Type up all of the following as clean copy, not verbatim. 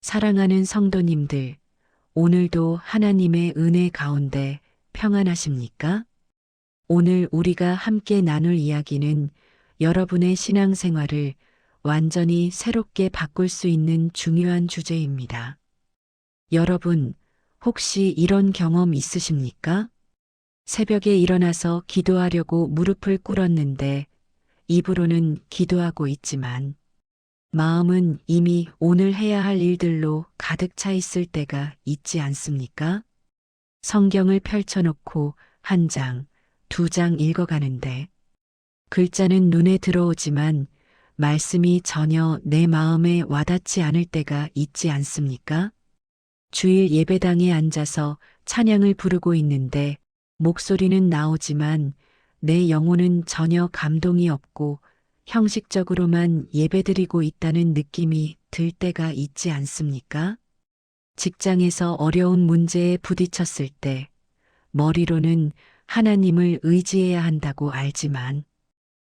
사랑하는 성도님들, 오늘도 하나님의 은혜 가운데 평안하십니까? 오늘 우리가 함께 나눌 이야기는 여러분의 신앙생활을 완전히 새롭게 바꿀 수 있는 중요한 주제입니다. 여러분, 혹시 이런 경험 있으십니까? 새벽에 일어나서 기도하려고 무릎을 꿇었는데 입으로는 기도하고 있지만 마음은 이미 오늘 해야 할 일들로 가득 차 있을 때가 있지 않습니까? 성경을 펼쳐놓고 한 장, 두 장 읽어가는데 글자는 눈에 들어오지만 말씀이 전혀 내 마음에 와닿지 않을 때가 있지 않습니까? 주일 예배당에 앉아서 찬양을 부르고 있는데 목소리는 나오지만 내 영혼은 전혀 감동이 없고 형식적으로만 예배드리고 있다는 느낌이 들 때가 있지 않습니까? 직장에서 어려운 문제에 부딪혔을 때 머리로는 하나님을 의지해야 한다고 알지만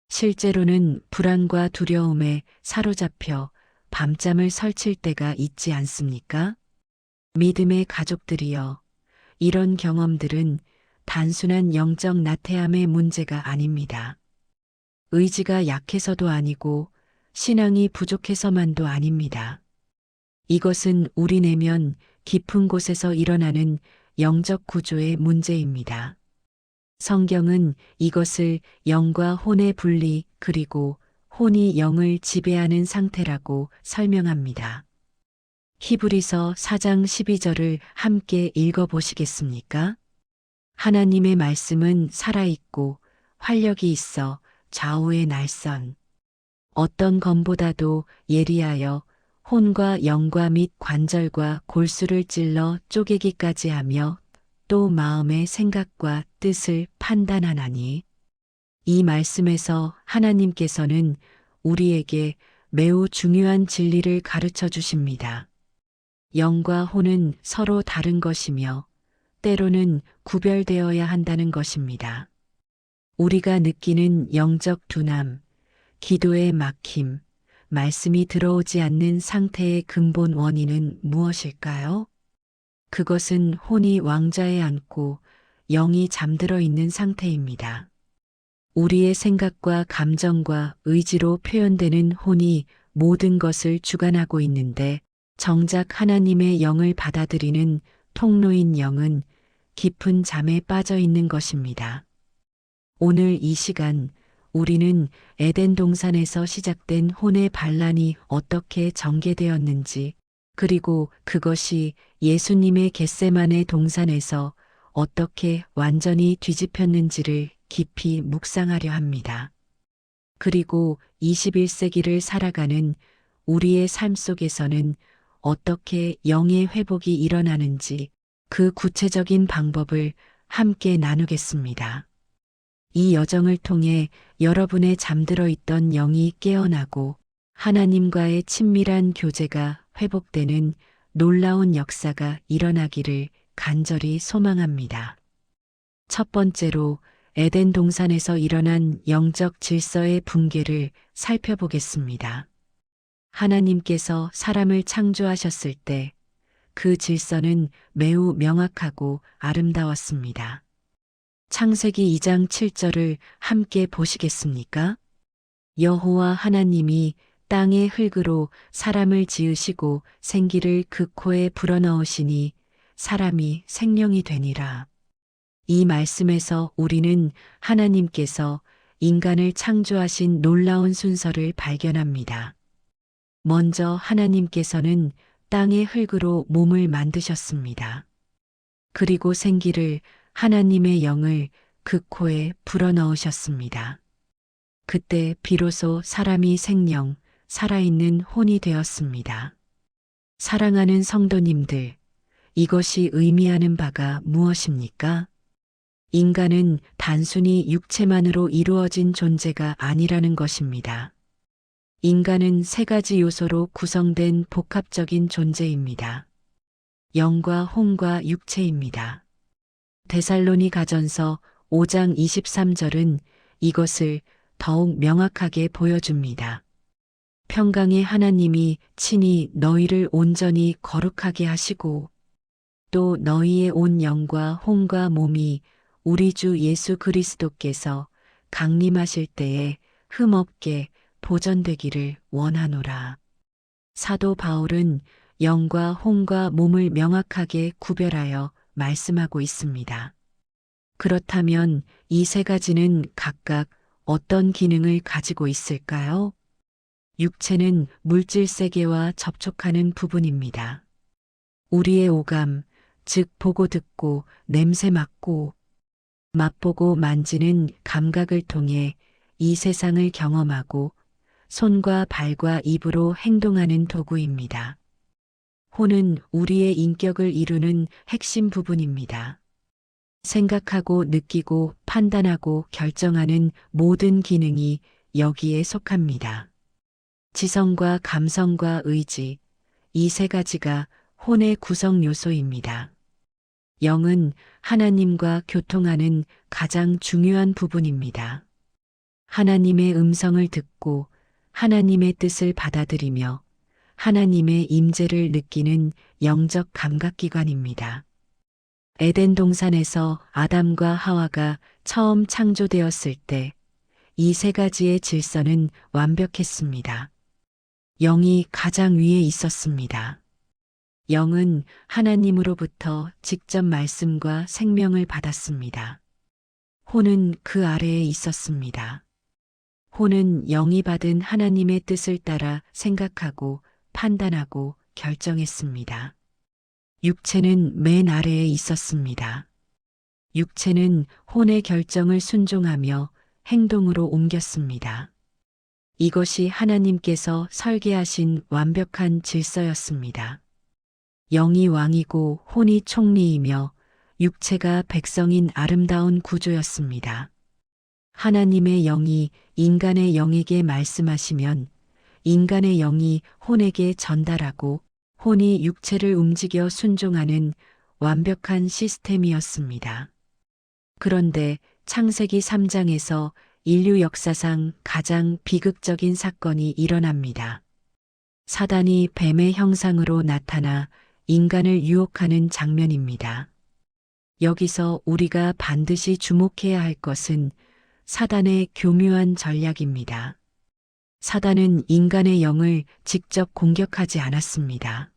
실제로는 불안과 두려움에 사로잡혀 밤잠을 설칠 때가 있지 않습니까? 믿음의 가족들이여, 이런 경험들은 단순한 영적 나태함의 문제가 아닙니다. 의지가 약해서도 아니고 신앙이 부족해서만도 아닙니다. 이것은 우리 내면 깊은 곳에서 일어나는 영적 구조의 문제입니다. 성경은 이것을 영과 혼의 분리 그리고 혼이 영을 지배하는 상태라고 설명합니다. 히브리서 4장 12절을 함께 읽어보시겠습니까? 하나님의 말씀은 살아있고 활력이 있어 좌우의 날선. 어떤 검보다도 예리하여 혼과 영과 및 관절과 골수를 찔러 쪼개기까지 하며 또 마음의 생각과 뜻을 판단하나니. 이 말씀에서 하나님께서는 우리에게 매우 중요한 진리를 가르쳐 주십니다. 영과 혼은 서로 다른 것이며 때로는 구별되어야 한다는 것입니다. 우리가 느끼는 영적 둔함, 기도의 막힘, 말씀이 들어오지 않는 상태의 근본 원인은 무엇일까요? 그것은 혼이 왕좌에 앉고 영이 잠들어 있는 상태입니다. 우리의 생각과 감정과 의지로 표현되는 혼이 모든 것을 주관하고 있는데 정작 하나님의 영을 받아들이는 통로인 영은 깊은 잠에 빠져 있는 것입니다. 오늘 이 시간 우리는 에덴 동산에서 시작된 혼의 반란이 어떻게 전개되었는지, 그리고 그것이 예수님의 겟세마네 동산에서 어떻게 완전히 뒤집혔는지를 깊이 묵상하려 합니다. 그리고 21세기를 살아가는 우리의 삶 속에서는 어떻게 영의 회복이 일어나는지 그 구체적인 방법을 함께 나누겠습니다. 이 여정을 통해 여러분의 잠들어 있던 영이 깨어나고 하나님과의 친밀한 교제가 회복되는 놀라운 역사가 일어나기를 간절히 소망합니다. 첫 번째로 에덴 동산에서 일어난 영적 질서의 붕괴를 살펴보겠습니다. 하나님께서 사람을 창조하셨을 때 그 질서는 매우 명확하고 아름다웠습니다. 창세기 2장 7절을 함께 보시겠습니까? 여호와 하나님이 땅의 흙으로 사람을 지으시고 생기를 그 코에 불어넣으시니 사람이 생명이 되니라. 이 말씀에서 우리는 하나님께서 인간을 창조하신 놀라운 순서를 발견합니다. 먼저 하나님께서는 땅의 흙으로 몸을 만드셨습니다. 그리고 생기를 하나님의 영을 그 코에 불어넣으셨습니다. 그때 비로소 사람이 생명, 살아있는 혼이 되었습니다. 사랑하는 성도님들, 이것이 의미하는 바가 무엇입니까? 인간은 단순히 육체만으로 이루어진 존재가 아니라는 것입니다. 인간은 세 가지 요소로 구성된 복합적인 존재입니다. 영과 혼과 육체입니다. 데살로니가전서 5장 23절은 이것을 더욱 명확하게 보여줍니다. 평강의 하나님이 친히 너희를 온전히 거룩하게 하시고 또 너희의 온 영과 혼과 몸이 우리 주 예수 그리스도께서 강림하실 때에 흠없게 보존되기를 원하노라. 사도 바울은 영과 혼과 몸을 명확하게 구별하여 말씀하고 있습니다. 그렇다면 이 세 가지는 각각 어떤 기능을 가지고 있을까요? 육체는 물질 세계와 접촉하는 부분입니다. 우리의 오감, 즉 보고 듣고 냄새 맡고 맛보고 만지는 감각을 통해 이 세상을 경험하고 손과 발과 입으로 행동하는 도구입니다. 혼은 우리의 인격을 이루는 핵심 부분입니다. 생각하고 느끼고 판단하고 결정하는 모든 기능이 여기에 속합니다. 지성과 감성과 의지, 이 세 가지가 혼의 구성 요소입니다. 영은 하나님과 교통하는 가장 중요한 부분입니다. 하나님의 음성을 듣고 하나님의 뜻을 받아들이며 하나님의 임재를 느끼는 영적 감각기관입니다. 에덴 동산에서 아담과 하와가 처음 창조되었을 때 이 세 가지의 질서는 완벽했습니다. 영이 가장 위에 있었습니다. 영은 하나님으로부터 직접 말씀과 생명을 받았습니다. 혼은 그 아래에 있었습니다. 혼은 영이 받은 하나님의 뜻을 따라 생각하고 판단하고 결정했습니다. 육체는 맨 아래에 있었습니다. 육체는 혼의 결정을 순종하며 행동으로 옮겼습니다. 이것이 하나님께서 설계하신 완벽한 질서였습니다. 영이 왕이고 혼이 총리이며 육체가 백성인 아름다운 구조였습니다. 하나님의 영이 인간의 영에게 말씀하시면 인간의 영이 혼에게 전달하고 혼이 육체를 움직여 순종하는 완벽한 시스템이었습니다. 그런데 창세기 3장에서 인류 역사상 가장 비극적인 사건이 일어납니다. 사단이 뱀의 형상으로 나타나 인간을 유혹하는 장면입니다. 여기서 우리가 반드시 주목해야 할 것은 사단의 교묘한 전략입니다. 사단은 인간의 영을 직접 공격하지 않았습니다.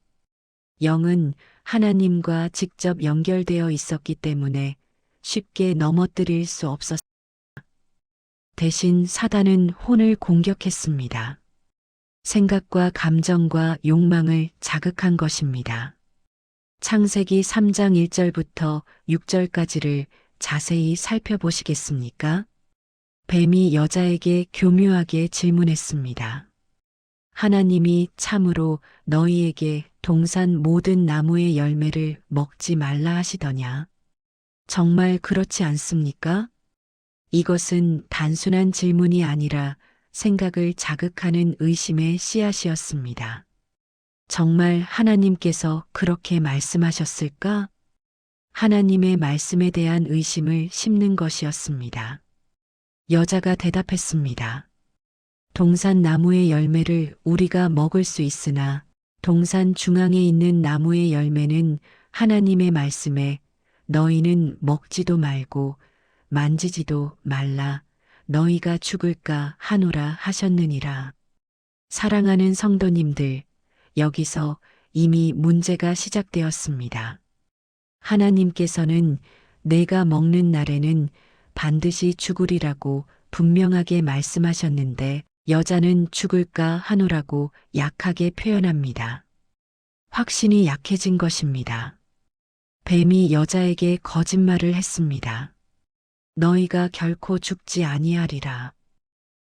영은 하나님과 직접 연결되어 있었기 때문에 쉽게 넘어뜨릴 수 없었습니다. 대신 사단은 혼을 공격했습니다. 생각과 감정과 욕망을 자극한 것입니다. 창세기 3장 1절부터 6절까지를 자세히 살펴보시겠습니까? 뱀이 여자에게 교묘하게 질문했습니다. 하나님이 참으로 너희에게 동산 모든 나무의 열매를 먹지 말라 하시더냐? 정말 그렇지 않습니까? 이것은 단순한 질문이 아니라 생각을 자극하는 의심의 씨앗이었습니다. 정말 하나님께서 그렇게 말씀하셨을까? 하나님의 말씀에 대한 의심을 심는 것이었습니다. 여자가 대답했습니다. 동산 나무의 열매를 우리가 먹을 수 있으나 동산 중앙에 있는 나무의 열매는 하나님의 말씀에 너희는 먹지도 말고 만지지도 말라 너희가 죽을까 하노라 하셨느니라. 사랑하는 성도님들, 여기서 이미 문제가 시작되었습니다. 하나님께서는 내가 먹는 날에는 반드시 죽으리라고 분명하게 말씀하셨는데 여자는 죽을까 하노라고 약하게 표현합니다. 확신이 약해진 것입니다. 뱀이 여자에게 거짓말을 했습니다. 너희가 결코 죽지 아니하리라.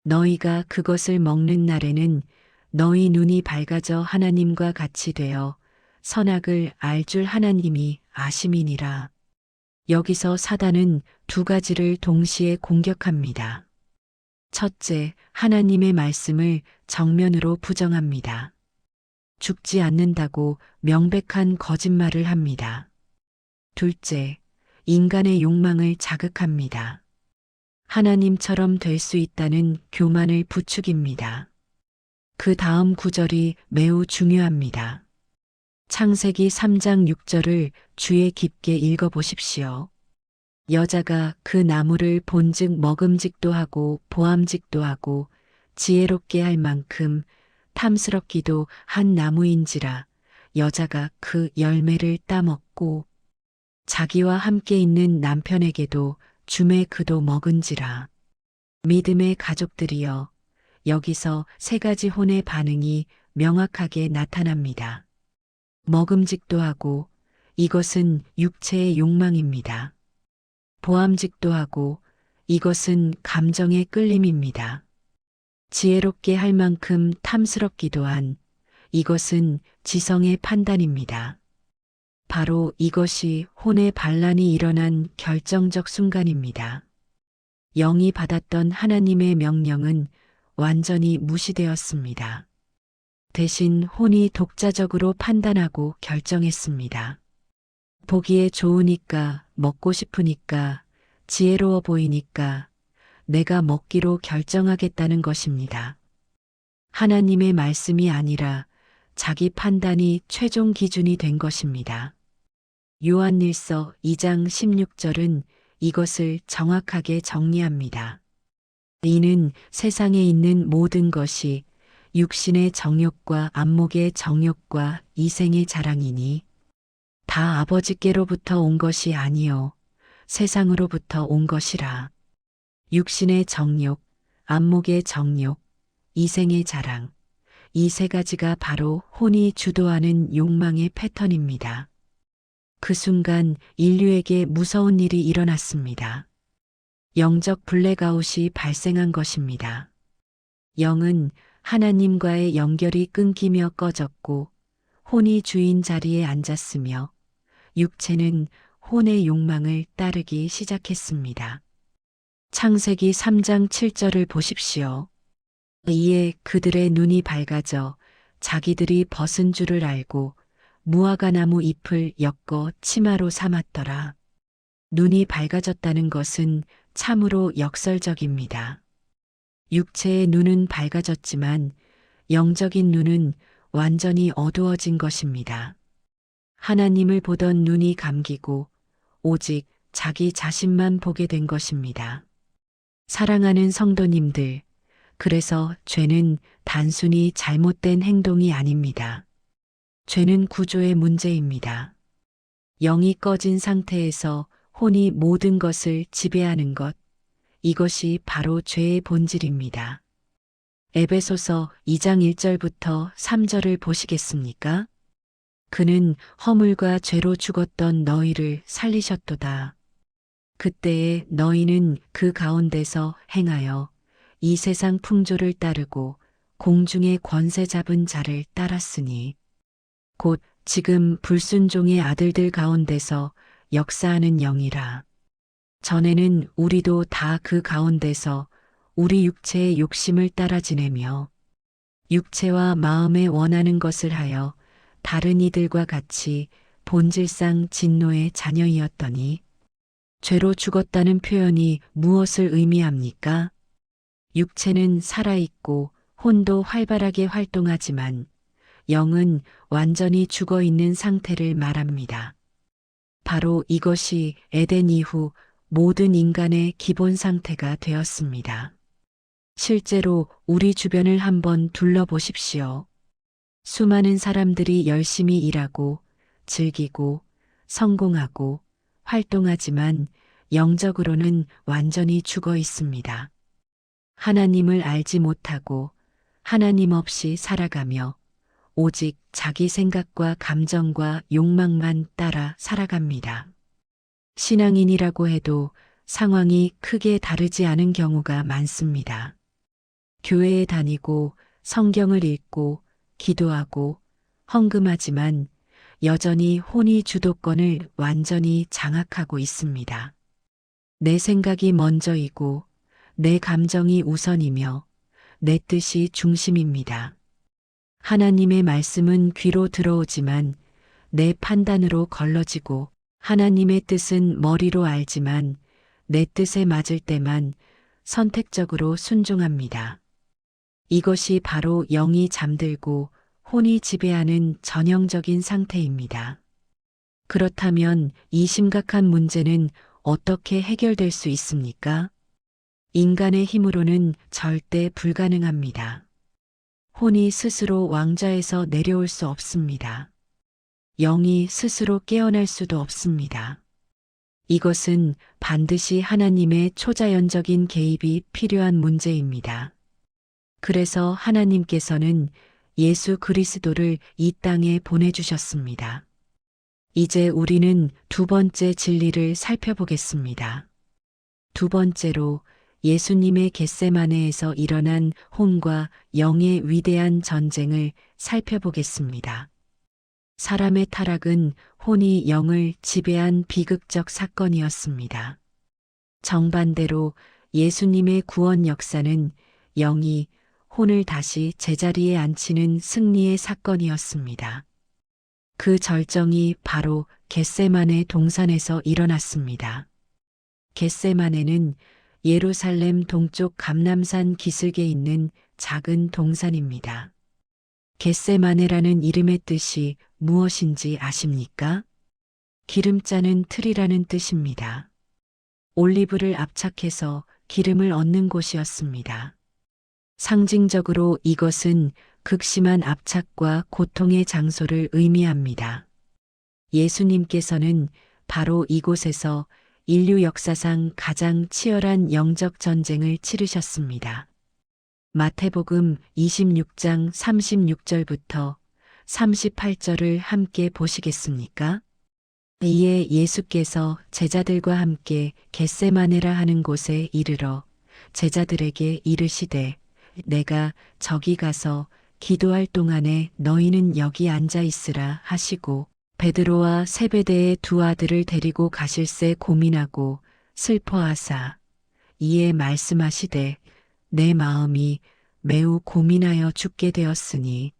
너희가 그것을 먹는 날에는 너희 눈이 밝아져 하나님과 같이 되어 선악을 알 줄 하나님이 아심이니라. 여기서 사단은 두 가지를 동시에 공격합니다. 첫째, 하나님의 말씀을 정면으로 부정합니다. 죽지 않는다고 명백한 거짓말을 합니다. 둘째, 인간의 욕망을 자극합니다. 하나님처럼 될 수 있다는 교만을 부추깁니다. 그 다음 구절이 매우 중요합니다. 창세기 3장 6절을 주의 깊게 읽어보십시오. 여자가 그 나무를 본즉 먹음직도 하고 보암직도 하고 지혜롭게 할 만큼 탐스럽기도 한 나무인지라 여자가 그 열매를 따먹고 자기와 함께 있는 남편에게도 주매 그도 먹은지라. 믿음의 가족들이여, 여기서 세 가지 혼의 반응이 명확하게 나타납니다. 먹음직도 하고 이것은 육체의 욕망입니다. 보암직도 하고 이것은 감정의 끌림입니다. 지혜롭게 할 만큼 탐스럽기도 한 이것은 지성의 판단입니다. 바로 이것이 혼의 반란이 일어난 결정적 순간입니다. 영이 받았던 하나님의 명령은 완전히 무시되었습니다. 대신 혼이 독자적으로 판단하고 결정했습니다. 보기에 좋으니까, 먹고 싶으니까, 지혜로워 보이니까 내가 먹기로 결정하겠다는 것입니다. 하나님의 말씀이 아니라 자기 판단이 최종 기준이 된 것입니다. 요한일서 2장 16절은 이것을 정확하게 정리합니다. 이는 세상에 있는 모든 것이 육신의 정욕과 안목의 정욕과 이생의 자랑이니 다 아버지께로부터 온 것이 아니요 세상으로부터 온 것이라. 육신의 정욕, 안목의 정욕, 이생의 자랑, 이 세 가지가 바로 혼이 주도하는 욕망의 패턴입니다. 그 순간 인류에게 무서운 일이 일어났습니다. 영적 블랙아웃이 발생한 것입니다. 영은 하나님과의 연결이 끊기며 꺼졌고 혼이 주인 자리에 앉았으며 육체는 혼의 욕망을 따르기 시작했습니다. 창세기 3장 7절을 보십시오. 이에 그들의 눈이 밝아져 자기들이 벗은 줄을 알고 무화과나무 잎을 엮어 치마로 삼았더라. 눈이 밝아졌다는 것은 참으로 역설적입니다. 육체의 눈은 밝아졌지만 영적인 눈은 완전히 어두워진 것입니다. 하나님을 보던 눈이 감기고 오직 자기 자신만 보게 된 것입니다. 사랑하는 성도님들, 그래서 죄는 단순히 잘못된 행동이 아닙니다. 죄는 구조의 문제입니다. 영이 꺼진 상태에서 혼이 모든 것을 지배하는 것, 이것이 바로 죄의 본질입니다. 에베소서 2장 1절부터 3절을 보시겠습니까? 그는 허물과 죄로 죽었던 너희를 살리셨도다. 그때에 너희는 그 가운데서 행하여 이 세상 풍조를 따르고 공중의 권세 잡은 자를 따랐으니 곧 지금 불순종의 아들들 가운데서 역사하는 영이라. 전에는 우리도 다 그 가운데서 우리 육체의 욕심을 따라 지내며 육체와 마음에 원하는 것을 하여 다른 이들과 같이 본질상 진노의 자녀이었더니 죄로 죽었다는 표현이 무엇을 의미합니까? 육체는 살아있고 혼도 활발하게 활동하지만 영은 완전히 죽어 있는 상태를 말합니다. 바로 이것이 에덴 이후 모든 인간의 기본 상태가 되었습니다. 실제로 우리 주변을 한번 둘러보십시오. 수많은 사람들이 열심히 일하고 즐기고 성공하고 활동하지만 영적으로는 완전히 죽어 있습니다. 하나님을 알지 못하고 하나님 없이 살아가며 오직 자기 생각과 감정과 욕망만 따라 살아갑니다. 신앙인이라고 해도 상황이 크게 다르지 않은 경우가 많습니다. 교회에 다니고 성경을 읽고 기도하고 헌금하지만 여전히 혼이 주도권을 완전히 장악하고 있습니다. 내 생각이 먼저이고 내 감정이 우선이며 내 뜻이 중심입니다. 하나님의 말씀은 귀로 들어오지만 내 판단으로 걸러지고 하나님의 뜻은 머리로 알지만 내 뜻에 맞을 때만 선택적으로 순종합니다. 이것이 바로 영이 잠들고 혼이 지배하는 전형적인 상태입니다. 그렇다면 이 심각한 문제는 어떻게 해결될 수 있습니까? 인간의 힘으로는 절대 불가능합니다. 혼이 스스로 왕좌에서 내려올 수 없습니다. 영이 스스로 깨어날 수도 없습니다. 이것은 반드시 하나님의 초자연적인 개입이 필요한 문제입니다. 그래서 하나님께서는 예수 그리스도를 이 땅에 보내주셨습니다. 이제 우리는 두 번째 진리를 살펴보겠습니다. 두 번째로 예수님의 겟세마네에서 일어난 혼과 영의 위대한 전쟁을 살펴보겠습니다. 사람의 타락은 혼이 영을 지배한 비극적 사건이었습니다. 정반대로 예수님의 구원 역사는 영이 혼을 다시 제자리에 앉히는 승리의 사건이었습니다. 그 절정이 바로 겟세마네 동산에서 일어났습니다. 겟세마네는 예루살렘 동쪽 감람산 기슭에 있는 작은 동산입니다. 겟세마네라는 이름의 뜻이 무엇인지 아십니까? 기름 짜는 틀이라는 뜻입니다. 올리브를 압착해서 기름을 얻는 곳이었습니다. 상징적으로 이것은 극심한 압착과 고통의 장소를 의미합니다. 예수님께서는 바로 이곳에서 인류 역사상 가장 치열한 영적 전쟁을 치르셨습니다. 마태복음 26장 36절부터 38절을 함께 보시겠습니까? 이에 예수께서 제자들과 함께 겟세마네라 하는 곳에 이르러 제자들에게 이르시되 내가 저기 가서 기도할 동안에 너희는 여기 앉아 있으라 하시고 베드로와 세베대의 두 아들을 데리고 가실새 고민하고 슬퍼하사 이에 말씀하시되 내 마음이 매우 고민하여 죽게 되었으니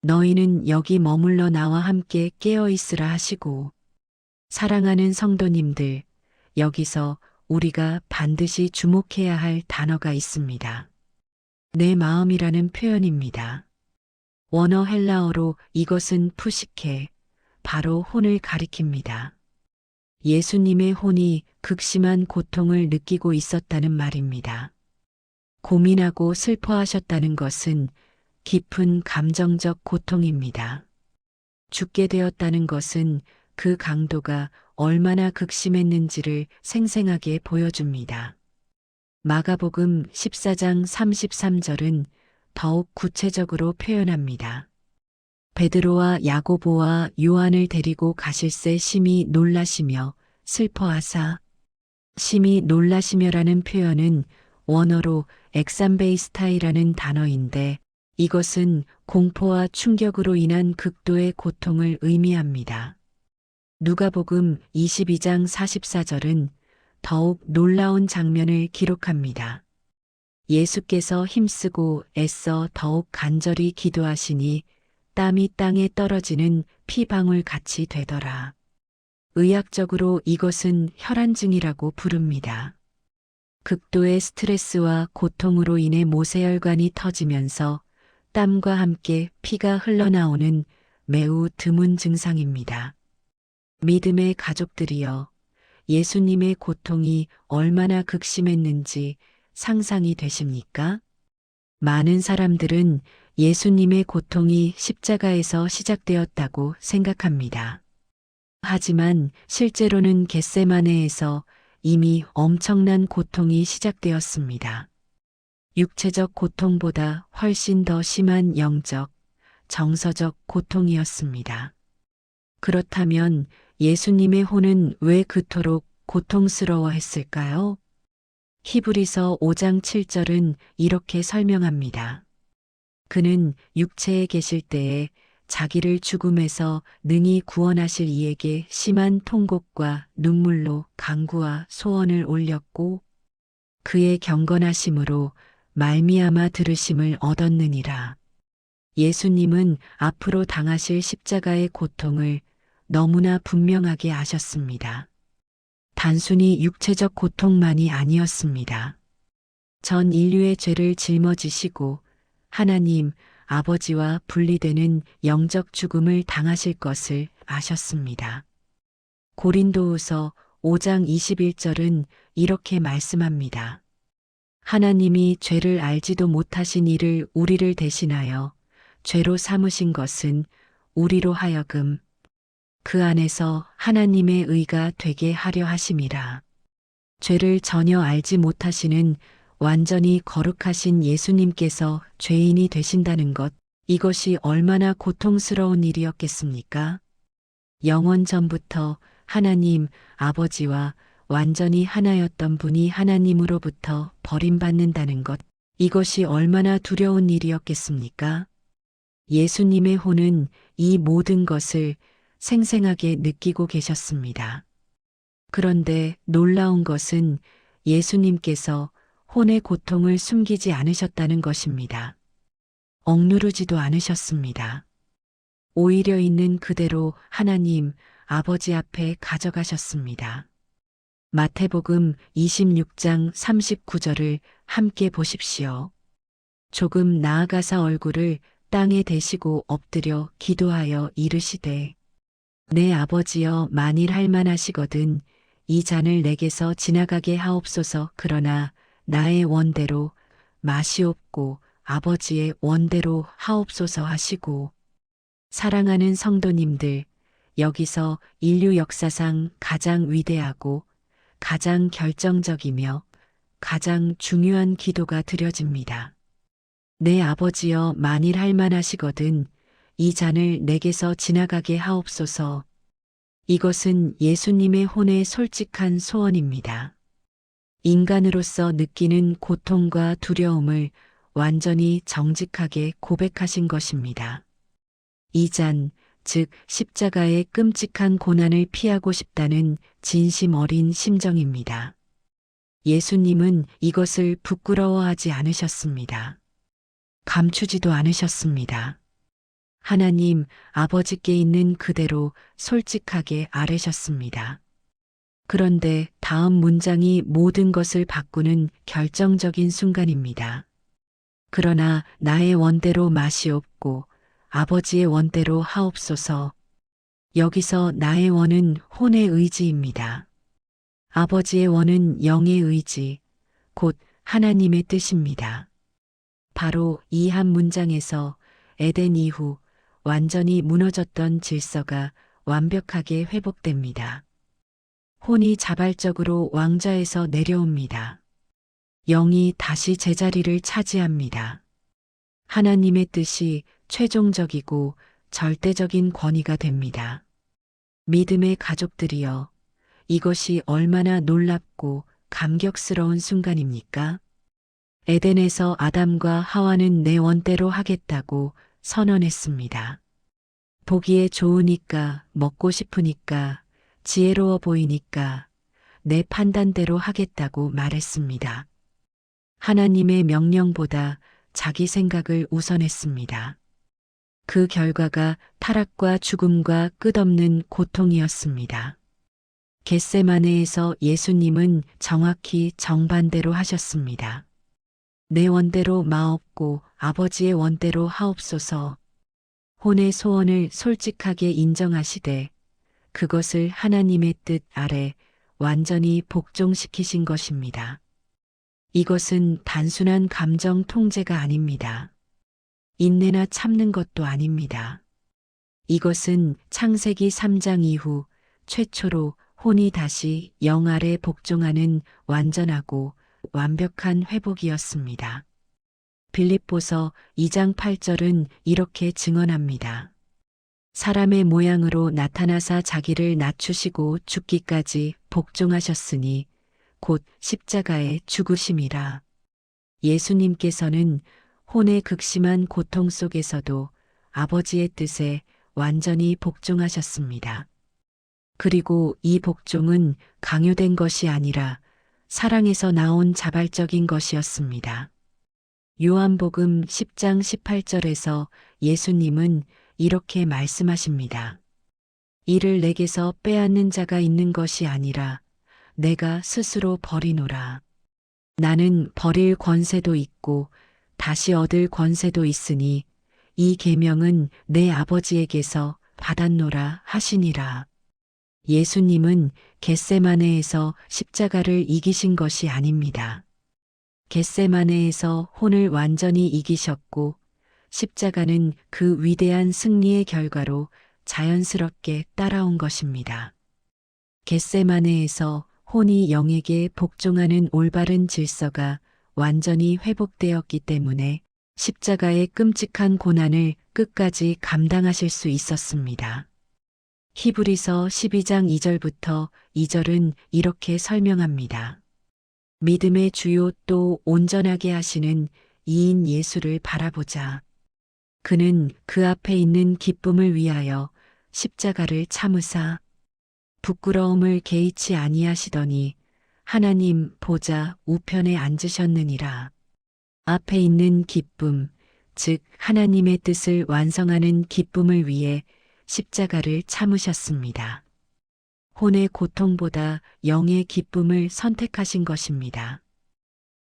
너희는 여기 머물러 나와 함께 깨어 있으라 하시고 사랑하는 성도님들 여기서 우리가 반드시 주목해야 할 단어가 있습니다. 내 마음이라는 표현입니다. 원어 헬라어로 이것은 푸시케, 바로 혼을 가리킵니다. 예수님의 혼이 극심한 고통을 느끼고 있었다는 말입니다. 고민하고 슬퍼하셨다는 것은 깊은 감정적 고통입니다. 죽게 되었다는 것은 그 강도가 얼마나 극심했는지를 생생하게 보여줍니다. 마가복음 14장 33절은 더욱 구체적으로 표현합니다. 베드로와 야고보와 요한을 데리고 가실새 심히 놀라시며 슬퍼하사 심히 놀라시며라는 표현은 원어로 엑삼베이스타이라는 단어인데 이것은 공포와 충격으로 인한 극도의 고통을 의미합니다. 누가복음 22장 44절은 더욱 놀라운 장면을 기록합니다. 예수께서 힘쓰고 애써 더욱 간절히 기도하시니 땀이 땅에 떨어지는 피방울 같이 되더라. 의학적으로 이것은 혈안증이라고 부릅니다. 극도의 스트레스와 고통으로 인해 모세혈관이 터지면서 땀과 함께 피가 흘러나오는 매우 드문 증상입니다. 믿음의 가족들이여, 예수님의 고통이 얼마나 극심했는지 상상이 되십니까? 많은 사람들은 예수님의 고통이 십자가에서 시작되었다고 생각합니다. 하지만 실제로는 겟세마네에서 이미 엄청난 고통이 시작되었습니다. 육체적 고통보다 훨씬 더 심한 영적, 정서적 고통이었습니다. 그렇다면 예수님의 혼은 왜 그토록 고통스러워했을까요? 히브리서 5장 7절은 이렇게 설명합니다. 그는 육체에 계실 때에 자기를 죽음에서 능히 구원하실 이에게 심한 통곡과 눈물로 간구와 소원을 올렸고 그의 경건하심으로 말미암아 들으심을 얻었느니라. 예수님은 앞으로 당하실 십자가의 고통을 너무나 분명하게 아셨습니다. 단순히 육체적 고통만이 아니었습니다. 전 인류의 죄를 짊어지시고 하나님, 아버지와 분리되는 영적 죽음을 당하실 것을 아셨습니다. 고린도후서 5장 21절은 이렇게 말씀합니다. 하나님이 죄를 알지도 못하신 이를 우리를 대신하여 죄로 삼으신 것은 우리로 하여금 그 안에서 하나님의 의가 되게 하려 하심이라. 죄를 전혀 알지 못하시는 완전히 거룩하신 예수님께서 죄인이 되신다는 것, 이것이 얼마나 고통스러운 일이었겠습니까? 영원 전부터 하나님 아버지와 완전히 하나였던 분이 하나님으로부터 버림받는다는 것, 이것이 얼마나 두려운 일이었겠습니까? 예수님의 혼은 이 모든 것을 생생하게 느끼고 계셨습니다. 그런데 놀라운 것은 예수님께서 혼의 고통을 숨기지 않으셨다는 것입니다. 억누르지도 않으셨습니다. 오히려 있는 그대로 하나님 아버지 앞에 가져가셨습니다. 마태복음 26장 39절을 함께 보십시오. 조금 나아가사 얼굴을 땅에 대시고 엎드려 기도하여 이르시되 내 아버지여 만일 할만하시거든 이 잔을 내게서 지나가게 하옵소서. 그러나 나의 원대로 마시옵고 아버지의 원대로 하옵소서 하시고. 사랑하는 성도님들, 여기서 인류 역사상 가장 위대하고 가장 결정적이며 가장 중요한 기도가 드려집니다. 내 아버지여 만일 할만하시거든 이 잔을 내게서 지나가게 하옵소서. 이것은 예수님의 혼의 솔직한 소원입니다. 인간으로서 느끼는 고통과 두려움을 완전히 정직하게 고백하신 것입니다. 이 잔, 즉 십자가의 끔찍한 고난을 피하고 싶다는 진심 어린 심정입니다. 예수님은 이것을 부끄러워하지 않으셨습니다. 감추지도 않으셨습니다. 하나님 아버지께 있는 그대로 솔직하게 아뢰셨습니다. 그런데 다음 문장이 모든 것을 바꾸는 결정적인 순간입니다. 그러나 나의 원대로 마시옵고 아버지의 원대로 하옵소서. 여기서 나의 원은 혼의 의지입니다. 아버지의 원은 영의 의지, 곧 하나님의 뜻입니다. 바로 이 한 문장에서 에덴 이후 완전히 무너졌던 질서가 완벽하게 회복됩니다. 혼이 자발적으로 왕좌에서 내려옵니다. 영이 다시 제자리를 차지합니다. 하나님의 뜻이 최종적이고 절대적인 권위가 됩니다. 믿음의 가족들이여, 이것이 얼마나 놀랍고 감격스러운 순간입니까? 에덴에서 아담과 하와는 내 원대로 하겠다고 선언했습니다. 보기에 좋으니까, 먹고 싶으니까, 지혜로워 보이니까 내 판단대로 하겠다고 말했습니다. 하나님의 명령보다 자기 생각을 우선했습니다. 그 결과가 타락과 죽음과 끝없는 고통이었습니다. 겟세마네에서 예수님은 정확히 정반대로 하셨습니다. 내 원대로 마옵고 아버지의 원대로 하옵소서. 혼의 소원을 솔직하게 인정하시되 그것을 하나님의 뜻 아래 완전히 복종시키신 것입니다. 이것은 단순한 감정 통제가 아닙니다. 인내나 참는 것도 아닙니다. 이것은 창세기 3장 이후 최초로 혼이 다시 영 아래 복종하는 완전하고 완벽한 회복이었습니다. 빌립보서 2장 8절은 이렇게 증언합니다. 사람의 모양으로 나타나사 자기를 낮추시고 죽기까지 복종하셨으니 곧 십자가에 죽으심이라. 예수님께서는 혼의 극심한 고통 속에서도 아버지의 뜻에 완전히 복종하셨습니다. 그리고 이 복종은 강요된 것이 아니라 사랑에서 나온 자발적인 것이었습니다. 요한복음 10장 18절에서 예수님은 이렇게 말씀하십니다. 이를 내게서 빼앗는 자가 있는 것이 아니라 내가 스스로 버리노라. 나는 버릴 권세도 있고 다시 얻을 권세도 있으니 이 계명은 내 아버지에게서 받았노라 하시니라. 예수님은 겟세마네에서 십자가를 이기신 것이 아닙니다. 겟세마네에서 혼을 완전히 이기셨고 십자가는 그 위대한 승리의 결과로 자연스럽게 따라온 것입니다. 겟세마네에서 혼이 영에게 복종하는 올바른 질서가 완전히 회복되었기 때문에 십자가의 끔찍한 고난을 끝까지 감당하실 수 있었습니다. 히브리서 12장 2절부터 2절은 이렇게 설명합니다. 믿음의 주요 또 온전하게 하시는 이인 예수를 바라보자. 그는 그 앞에 있는 기쁨을 위하여 십자가를 참으사 부끄러움을 개의치 아니하시더니 하나님 보좌 우편에 앉으셨느니라. 앞에 있는 기쁨, 즉 하나님의 뜻을 완성하는 기쁨을 위해 십자가를 참으셨습니다. 혼의 고통보다 영의 기쁨을 선택하신 것입니다.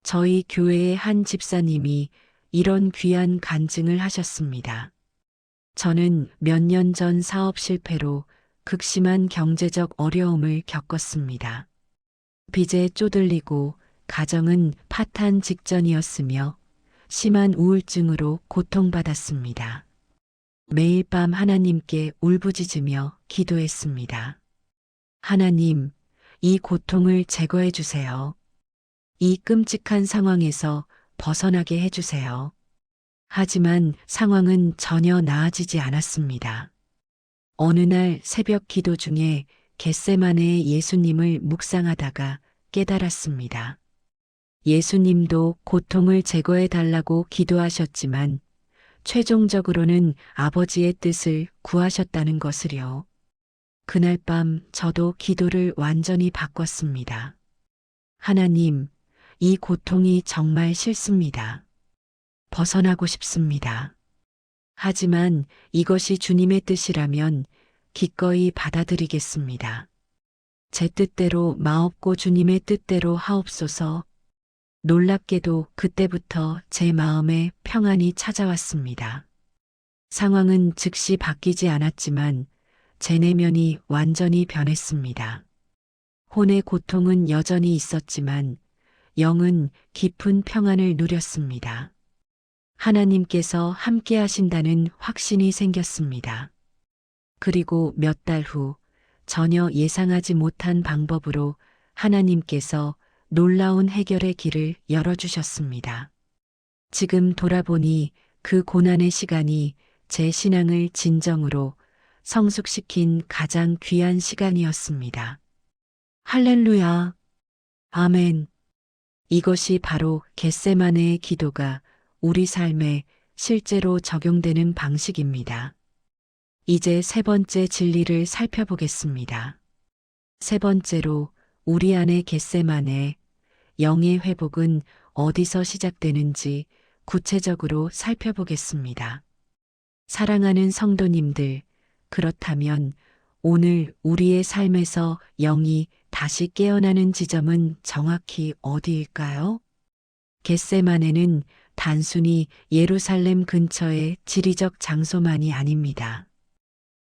저희 교회의 한 집사님이 이런 귀한 간증을 하셨습니다. 저는 몇 년 전 사업 실패로 극심한 경제적 어려움을 겪었습니다. 빚에 쪼들리고 가정은 파탄 직전이었으며 심한 우울증으로 고통받았습니다. 매일 밤 하나님께 울부짖으며 기도했습니다. 하나님, 이 고통을 제거해 주세요. 이 끔찍한 상황에서 벗어나게 해주세요. 하지만 상황은 전혀 나아지지 않았습니다. 어느 날 새벽 기도 중에 겟세마네의 예수님을 묵상하다가 깨달았습니다. 예수님도 고통을 제거해 달라고 기도하셨지만 최종적으로는 아버지의 뜻을 구하셨다는 것을요. 그날 밤 저도 기도를 완전히 바꿨습니다. 하나님, 이 고통이 정말 싫습니다. 벗어나고 싶습니다. 하지만 이것이 주님의 뜻이라면 기꺼이 받아들이겠습니다. 제 뜻대로 마옵고 주님의 뜻대로 하옵소서. 놀랍게도 그때부터 제 마음에 평안이 찾아왔습니다. 상황은 즉시 바뀌지 않았지만 제 내면이 완전히 변했습니다. 혼의 고통은 여전히 있었지만 영은 깊은 평안을 누렸습니다. 하나님께서 함께 하신다는 확신이 생겼습니다. 그리고 몇 달 후 전혀 예상하지 못한 방법으로 하나님께서 놀라운 해결의 길을 열어주셨습니다. 지금 돌아보니 그 고난의 시간이 제 신앙을 진정으로 성숙시킨 가장 귀한 시간이었습니다. 할렐루야. 아멘. 이것이 바로 겟세마네의 기도가 우리 삶에 실제로 적용되는 방식입니다. 이제 세 번째 진리를 살펴보겠습니다. 세 번째로 우리 안의 겟세마네, 영의 회복은 어디서 시작되는지 구체적으로 살펴보겠습니다. 사랑하는 성도님들, 그렇다면 오늘 우리의 삶에서 영이 다시 깨어나는 지점은 정확히 어디일까요? 겟세마네는 단순히 예루살렘 근처의 지리적 장소만이 아닙니다.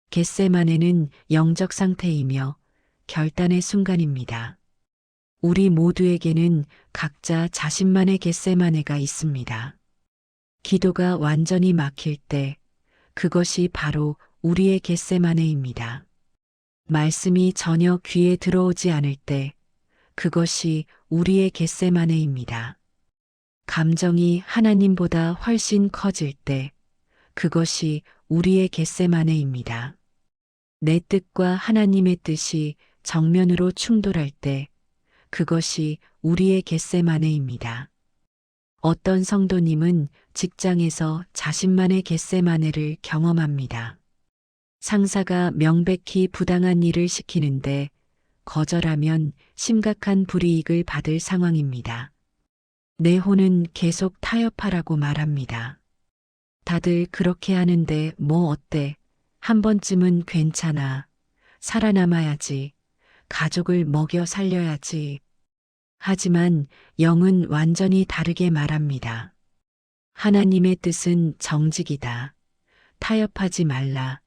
겟세마네는 영적 상태이며 결단의 순간입니다. 우리 모두에게는 각자 자신만의 겟세마네가 있습니다. 기도가 완전히 막힐 때 그것이 바로 우리의 겟세마네입니다. 말씀이 전혀 귀에 들어오지 않을 때 그것이 우리의 겟세마네입니다. 감정이 하나님보다 훨씬 커질 때 그것이 우리의 겟세마네입니다. 내 뜻과 하나님의 뜻이 정면으로 충돌할 때 그것이 우리의 겟세마네입니다. 어떤 성도님은 직장에서 자신만의 겟세마네를 경험합니다. 상사가 명백히 부당한 일을 시키는데 거절하면 심각한 불이익을 받을 상황입니다. 내 혼은 계속 타협하라고 말합니다. 다들 그렇게 하는데 뭐 어때? 한 번쯤은 괜찮아. 살아남아야지. 가족을 먹여 살려야지. 하지만 영은 완전히 다르게 말합니다. 하나님의 뜻은 정직이다. 타협하지 말라.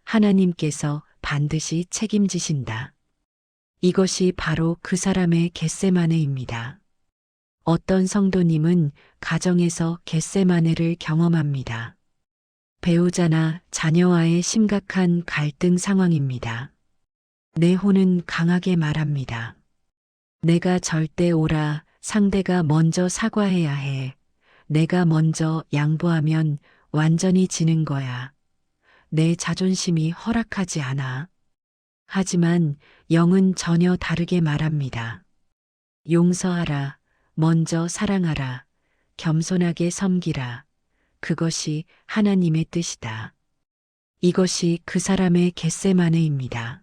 하나님께서 반드시 책임지신다. 이것이 바로 그 사람의 겟세마네입니다. 어떤 성도님은 가정에서 겟세마네를 경험합니다. 배우자나 자녀와의 심각한 갈등 상황입니다. 내 혼은 강하게 말합니다. 내가 절대 옳아. 상대가 먼저 사과해야 해. 내가 먼저 양보하면 완전히 지는 거야. 내 자존심이 허락하지 않아. 하지만 영은 전혀 다르게 말합니다. 용서하라. 먼저 사랑하라. 겸손하게 섬기라. 그것이 하나님의 뜻이다. 이것이 그 사람의 겟세마네입니다.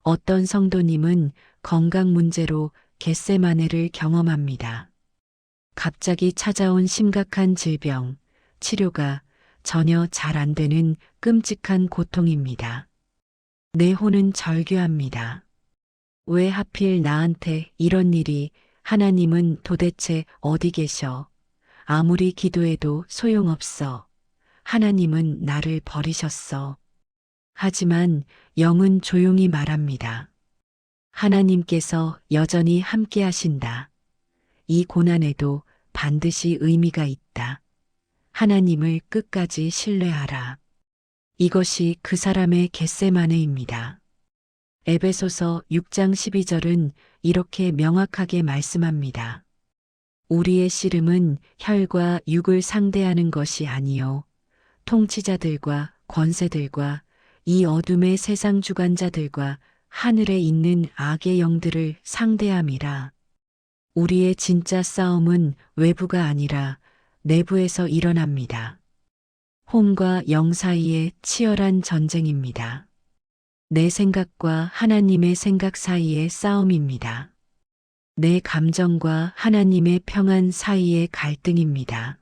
어떤 성도님은 건강 문제로 겟세마네를 경험합니다. 갑자기 찾아온 심각한 질병, 치료가 전혀 잘 안 되는 끔찍한 고통입니다. 내 혼은 절규합니다. 왜 하필 나한테 이런 일이, 하나님은 도대체 어디 계셔? 아무리 기도해도 소용없어. 하나님은 나를 버리셨어. 하지만 영은 조용히 말합니다. 하나님께서 여전히 함께 하신다. 이 고난에도 반드시 의미가 있다. 하나님을 끝까지 신뢰하라. 이것이 그 사람의 겟세마네입니다. 에베소서 6장 12절은 이렇게 명확하게 말씀합니다. 우리의 씨름은 혈과 육을 상대하는 것이 아니요 통치자들과 권세들과 이 어둠의 세상 주관자들과 하늘에 있는 악의 영들을 상대함이라. 우리의 진짜 싸움은 외부가 아니라 내부에서 일어납니다. 혼과 영 사이의 치열한 전쟁입니다. 내 생각과 하나님의 생각 사이의 싸움입니다. 내 감정과 하나님의 평안 사이의 갈등입니다.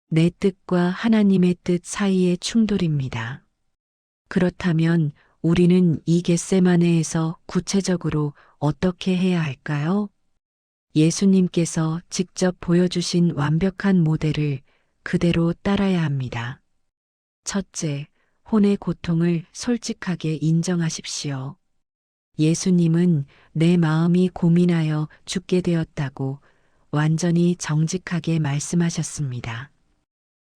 내 뜻과 하나님의 뜻 사이의 충돌입니다. 그렇다면 우리는 이 겟세마네에서 구체적으로 어떻게 해야 할까요? 예수님께서 직접 보여주신 완벽한 모델을 그대로 따라야 합니다. 첫째, 혼의 고통을 솔직하게 인정하십시오. 예수님은 내 마음이 고민하여 죽게 되었다고 완전히 정직하게 말씀하셨습니다.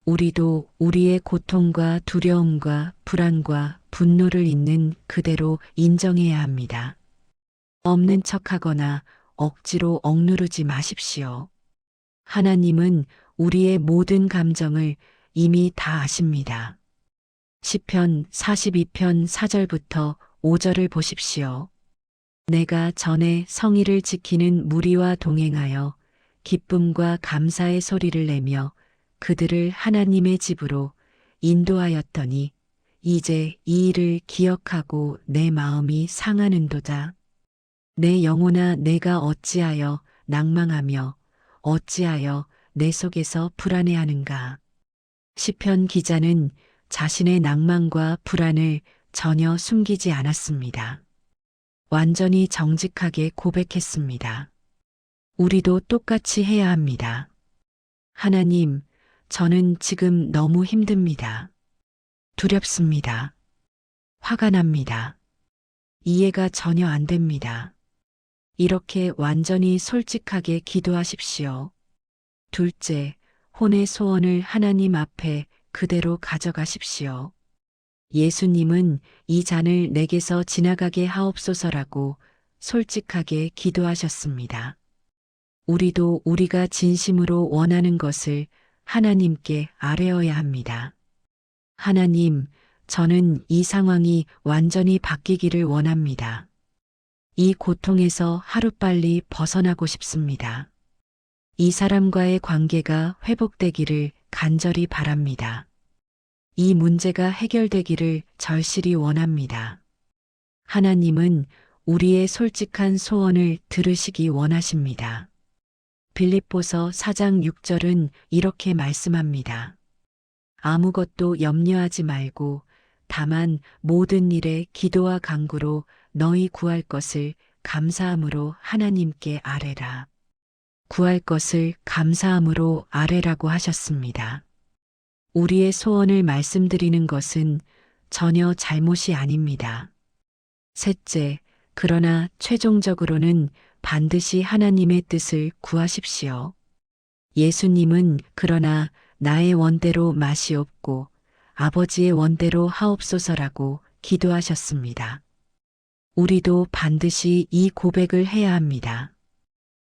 우리도 우리의 고통과 두려움과 불안과 분노를 있는 그대로 인정해야 합니다. 없는 척하거나 억지로 억누르지 마십시오. 하나님은 우리의 모든 감정을 이미 다 아십니다. 시편 42편 4절부터 5절을 보십시오. 내가 전에 성의를 지키는 무리와 동행하여 기쁨과 감사의 소리를 내며 그들을 하나님의 집으로 인도하였더니 이제 이 일을 기억하고 내 마음이 상하는도다. 내 영혼아, 내가 어찌하여 낭망하며 어찌하여 내 속에서 불안해하는가. 시편 기자는 자신의 낭만과 불안을 전혀 숨기지 않았습니다. 완전히 정직하게 고백했습니다. 우리도 똑같이 해야 합니다. 하나님, 저는 지금 너무 힘듭니다. 두렵습니다. 화가 납니다. 이해가 전혀 안 됩니다. 이렇게 완전히 솔직하게 기도하십시오. 둘째, 혼의 소원을 하나님 앞에 그대로 가져가십시오. 예수님은 이 잔을 내게서 지나가게 하옵소서라고 솔직하게 기도하셨습니다. 우리도 우리가 진심으로 원하는 것을 하나님께 아뢰어야 합니다. 하나님, 저는 이 상황이 완전히 바뀌기를 원합니다. 이 고통에서 하루빨리 벗어나고 싶습니다. 이 사람과의 관계가 회복되기를 간절히 바랍니다. 이 문제가 해결되기를 절실히 원합니다. 하나님은 우리의 솔직한 소원을 들으시기 원하십니다. 빌립보서 4장 6절은 이렇게 말씀합니다. 아무것도 염려하지 말고 다만 모든 일에 기도와 간구로 너희 구할 것을 감사함으로 하나님께 아뢰라. 구할 것을 감사함으로 아뢰라고 하셨습니다. 우리의 소원을 말씀드리는 것은 전혀 잘못이 아닙니다. 셋째, 그러나 최종적으로는 반드시 하나님의 뜻을 구하십시오. 예수님은 그러나 나의 원대로 마시옵고 아버지의 원대로 하옵소서라고 기도하셨습니다. 우리도 반드시 이 고백을 해야 합니다.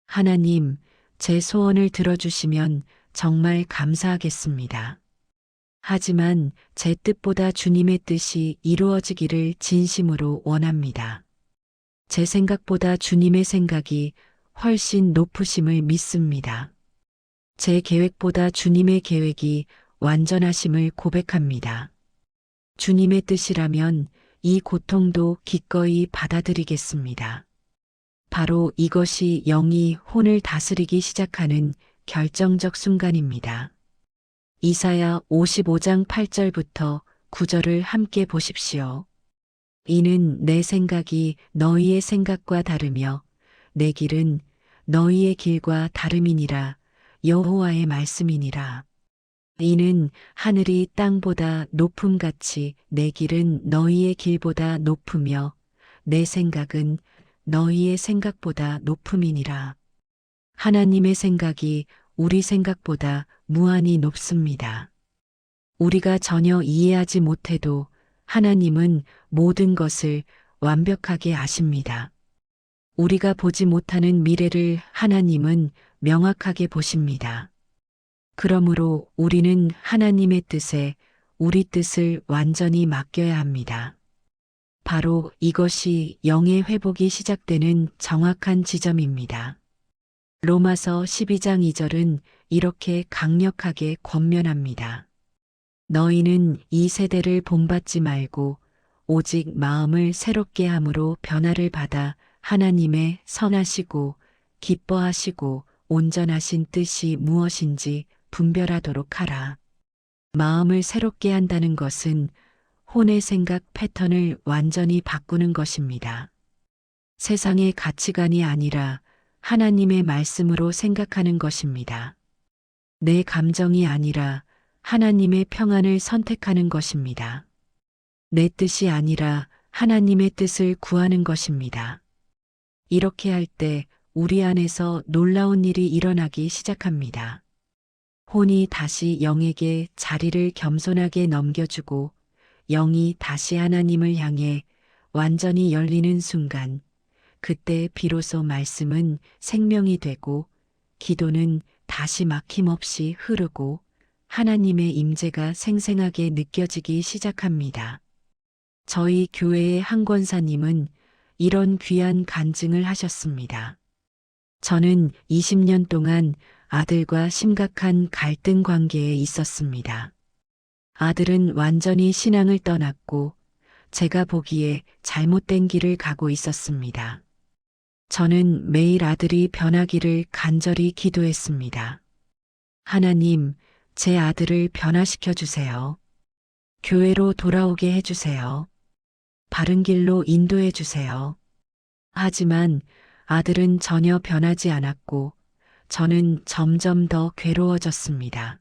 하나님, 제 소원을 들어주시면 정말 감사하겠습니다. 하지만 제 뜻보다 주님의 뜻이 이루어지기를 진심으로 원합니다. 제 생각보다 주님의 생각이 훨씬 높으심을 믿습니다. 제 계획보다 주님의 계획이 완전하심을 고백합니다. 주님의 뜻이라면 이 고통도 기꺼이 받아들이겠습니다. 바로 이것이 영이 혼을 다스리기 시작하는 결정적 순간입니다. 이사야 55장 8절부터 9절을 함께 보십시오. 이는 내 생각이 너희의 생각과 다르며 내 길은 너희의 길과 다름이니라. 여호와의 말씀이니라. 이는 하늘이 땅보다 높음같이 내 길은 너희의 길보다 높으며 내 생각은 너희의 생각보다 높음이니라. 하나님의 생각이 우리 생각보다 무한히 높습니다. 우리가 전혀 이해하지 못해도 하나님은 모든 것을 완벽하게 아십니다. 우리가 보지 못하는 미래를 하나님은 명확하게 보십니다. 그러므로 우리는 하나님의 뜻에 우리 뜻을 완전히 맡겨야 합니다. 바로 이것이 영의 회복이 시작되는 정확한 지점입니다. 로마서 12장 2절은 이렇게 강력하게 권면합니다. 너희는 이 세대를 본받지 말고 오직 마음을 새롭게 함으로 변화를 받아 하나님의 선하시고 기뻐하시고 온전하신 뜻이 무엇인지 분별하도록 하라. 마음을 새롭게 한다는 것은 혼의 생각 패턴을 완전히 바꾸는 것입니다. 세상의 가치관이 아니라 하나님의 말씀으로 생각하는 것입니다. 내 감정이 아니라 하나님의 평안을 선택하는 것입니다. 내 뜻이 아니라 하나님의 뜻을 구하는 것입니다. 이렇게 할 때 우리 안에서 놀라운 일이 일어나기 시작합니다. 혼이 다시 영에게 자리를 겸손하게 넘겨주고 영이 다시 하나님을 향해 완전히 열리는 순간, 그때 비로소 말씀은 생명이 되고 기도는 다시 막힘없이 흐르고 하나님의 임재가 생생하게 느껴지기 시작합니다. 저희 교회의 한 권사님은 이런 귀한 간증을 하셨습니다. 저는 20년 동안 아들과 심각한 갈등 관계에 있었습니다. 아들은 완전히 신앙을 떠났고 제가 보기에 잘못된 길을 가고 있었습니다. 저는 매일 아들이 변하기를 간절히 기도했습니다. 하나님, 제 아들을 변화시켜 주세요. 교회로 돌아오게 해주세요. 바른 길로 인도해 주세요. 하지만 아들은 전혀 변하지 않았고 저는 점점 더 괴로워졌습니다.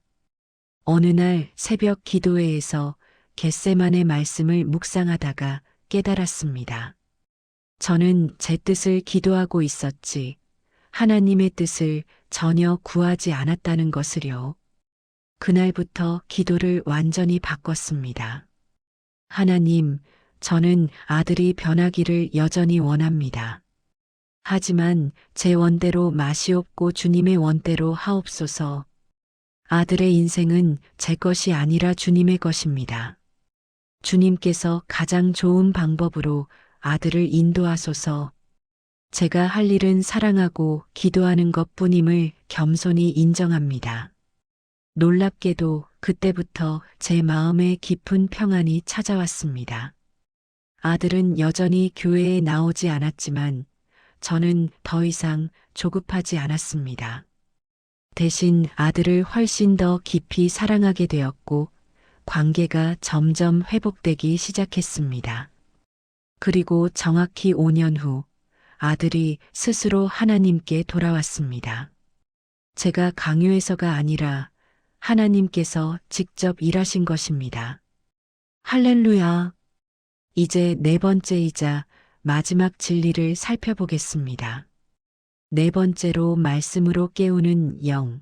어느 날 새벽 기도회에서 겟세마네 말씀을 묵상하다가 깨달았습니다. 저는 제 뜻을 기도하고 있었지 하나님의 뜻을 전혀 구하지 않았다는 것을요. 그날부터 기도를 완전히 바꿨습니다. 하나님, 저는 아들이 변하기를 여전히 원합니다. 하지만 제 원대로 마시옵고 주님의 원대로 하옵소서. 아들의 인생은 제 것이 아니라 주님의 것입니다. 주님께서 가장 좋은 방법으로 아들을 인도하소서. 제가 할 일은 사랑하고 기도하는 것뿐임을 겸손히 인정합니다. 놀랍게도 그때부터 제 마음에 깊은 평안이 찾아왔습니다. 아들은 여전히 교회에 나오지 않았지만 저는 더 이상 조급하지 않았습니다. 대신 아들을 훨씬 더 깊이 사랑하게 되었고 관계가 점점 회복되기 시작했습니다. 그리고 정확히 5년 후 아들이 스스로 하나님께 돌아왔습니다. 제가 강요해서가 아니라 하나님께서 직접 일하신 것입니다. 할렐루야. 이제 네 번째이자 마지막 진리를 살펴보겠습니다. 네 번째로 말씀으로 깨우는 영,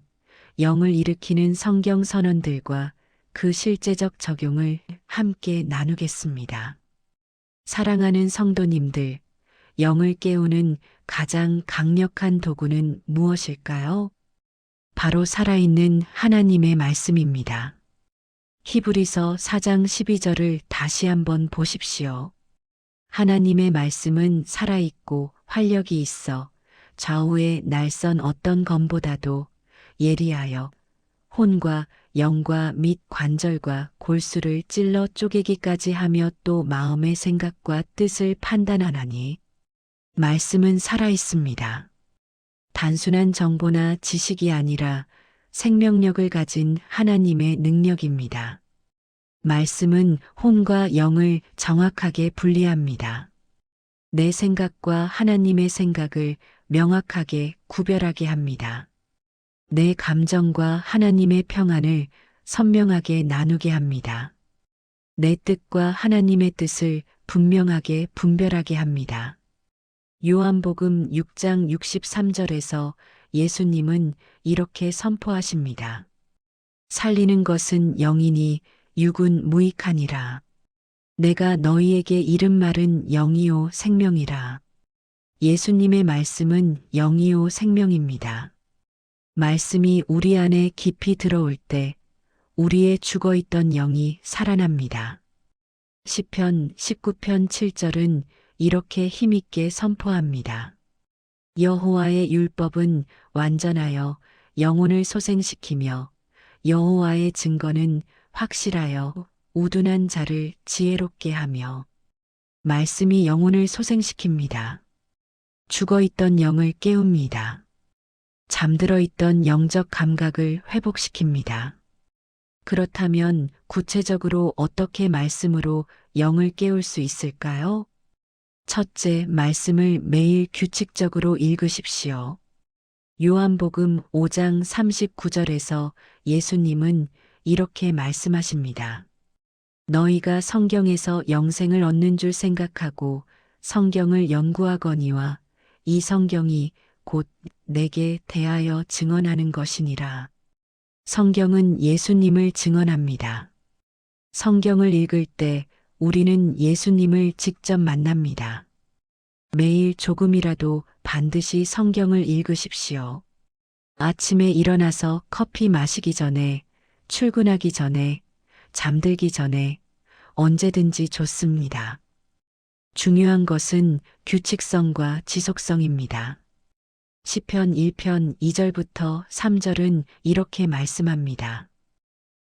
영을 일으키는 성경 선언들과 그 실제적 적용을 함께 나누겠습니다. 사랑하는 성도님들, 영을 깨우는 가장 강력한 도구는 무엇일까요? 바로 살아있는 하나님의 말씀입니다. 히브리서 4장 12절을 다시 한번 보십시오. 하나님의 말씀은 살아있고 활력이 있어 좌우의 날선 어떤 검보다도 예리하여 혼과 영과 및 관절과 골수를 찔러 쪼개기까지 하며 또 마음의 생각과 뜻을 판단하나니 말씀은 살아있습니다. 단순한 정보나 지식이 아니라 생명력을 가진 하나님의 능력입니다. 말씀은 혼과 영을 정확하게 분리합니다. 내 생각과 하나님의 생각을 명확하게 구별하게 합니다. 내 감정과 하나님의 평안을 선명하게 나누게 합니다. 내 뜻과 하나님의 뜻을 분명하게 분별하게 합니다. 요한복음 6장 63절에서 예수님은 이렇게 선포하십니다. 살리는 것은 영이니 육은 무익하니라. 내가 너희에게 이른 말은 영이요 생명이라. 예수님의 말씀은 영이요 생명입니다. 말씀이 우리 안에 깊이 들어올 때 우리의 죽어있던 영이 살아납니다. 시편 19편 7절은 이렇게 힘있게 선포합니다. 여호와의 율법은 완전하여 영혼을 소생시키며 여호와의 증거는 확실하여 우둔한 자를 지혜롭게 하며 말씀이 영혼을 소생시킵니다. 죽어있던 영을 깨웁니다. 잠들어 있던 영적 감각을 회복시킵니다. 그렇다면 구체적으로 어떻게 말씀으로 영을 깨울 수 있을까요? 첫째, 말씀을 매일 규칙적으로 읽으십시오. 요한복음 5장 39절에서 예수님은 이렇게 말씀하십니다. 너희가 성경에서 영생을 얻는 줄 생각하고 성경을 연구하거니와 이 성경이 곧 내게 대하여 증언하는 것이니라. 성경은 예수님을 증언합니다. 성경을 읽을 때 우리는 예수님을 직접 만납니다. 매일 조금이라도 반드시 성경을 읽으십시오. 아침에 일어나서 커피 마시기 전에, 출근하기 전에, 잠들기 전에 언제든지 좋습니다. 중요한 것은 규칙성과 지속성입니다. 시편 1편 2절부터 3절은 이렇게 말씀합니다.